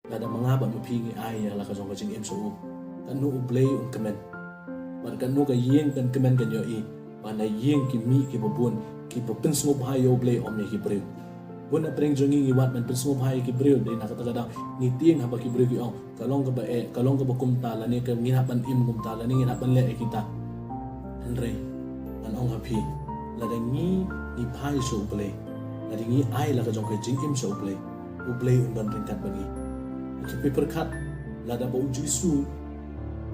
ada mengapa mapingi ai la ka jong ka jing em so kan nu play un comment bar kan nu ka yeng kan comment kan yo i bana yeng ki mi ki babun ki papin smo bhai yo play om ni ki breu bun na preng jongi ngi wat man pin smo bhai ki breu de na kata kada ni tieng haba ki breu ki ong kalong ka ba kalong ka ba kum ta la ni ka ngi hapan im kum ta la ni ngi hapan le kita andre an ong happy la da ngi ni phai so play la di ngi ai la ka jong ka jing im so play u play un ban ring kat bagi ki paper cut la da ba Jisu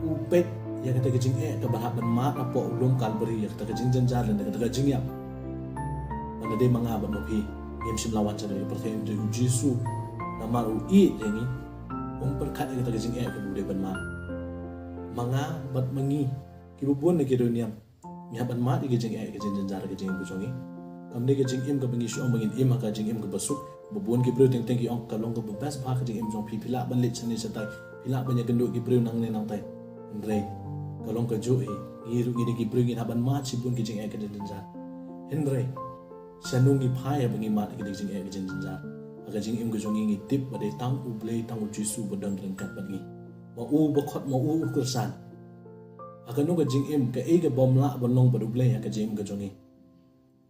u pek ya kata ka jing ka ba hapan ma apo ulum kalbari ya kata ka jing janjar la kata ka jing yap mana de manga ba no pi ngem sim lawan cha de perthen de Jisu na maru i lengi perkat ya kata ka jing ka bude ban ma manga bat mangi ki bu bon ne ke do niam mi haban ma di ke jing ka jing janjar ka jing bu jongi kam de ke jing im ka bangi shu bangin im ka jing im ka basuk bu bon ki bro teng teng ki ong ka long ka bas ba ka jing im jong pi pila ban lit chani sa tai pila ban ya gendo ki bro nang ne nang tai andre kalong ka jo ngiru ngi ki bro ngi haban ma chi bun ki jing ka jing janjar andre sanungi phaya bangi ma ki jing ka jing janjar aga jing im ka jongi ngi tip ba de tang u play tang u Jisu badang ren kat bangi ma u ba khot ma u kursan aga no ka jing im ka ga bom la ba long ba du play ka jing im ka jongi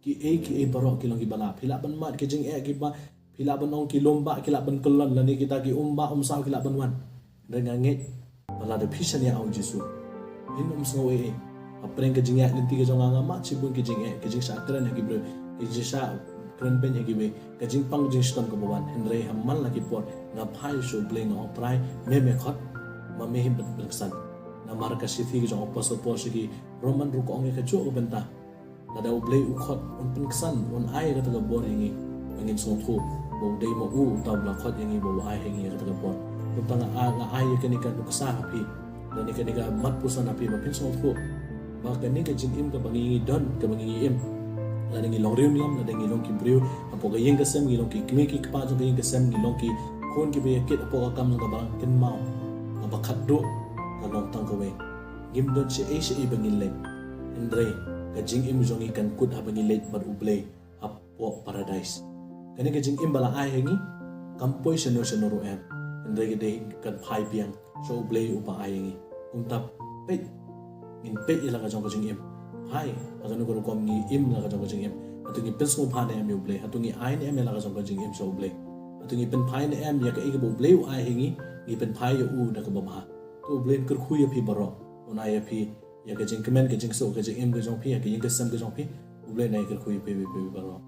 ki barok ki long ki bala phila ban mat ki jing ki ba phila ban ong ki lomba ki la ban kolon la ni kita ki umba saw ki la ban wan renga nge bala de phishan ya au Jisu in so apreng ka jing linti ka jonga nga ma chi bun ki jing sa kren ki bro ki jisa kren ben ki be ka jing pang jing ston ko bawan henre hammal la ki por nga phai so play nga oprai me khot ma me him ban san na marka sithi ki jong opos ki roman ru ko ong ka jo benta ada play u khot un pen ksan un ai ka ta bor hingi ngin song thu bo dei mo u ta bla khot hingi bo ai hingi ka ta bor un ta nga ai ka ni ka nuksa hapi na ni ka mat pusan hapi ma pin song thu ba ka ni ka jing im ka bangi don ka bangi im la ngi long riu niam la ngi long ki briew apo ga yeng ka sem ngi long ki kmi ki pa jo ngi ka sem ngi long ki khon ki be kit apo ka kam ka bang ken mau ka ba khat do ka long tang ka we gim don che e bangi le andre ka jing im jongi kan kut ha bangi le bar uble apo paradise kani ka jing im bala ai hengi kampoi seno ro em andre ke de kan phai piang so uble upa ai hengi untap pe in pe ila ka jong ka jing im hai agan ko kom ni im la ka jong ka jing im atungi pen so pha ne am uble atungi ai ne am la ka jong ka jing im so uble atungi pen phai ne am ya ka e ka uble u ai hengi ni pen phai yo u da ka ba ma to uble kar khu ya phi baro on ai phi ya ka jing comment ka jing so ka jing im ka jong phi ya ka jing ka sam ka jong phi uble nai kar khu ya phi baro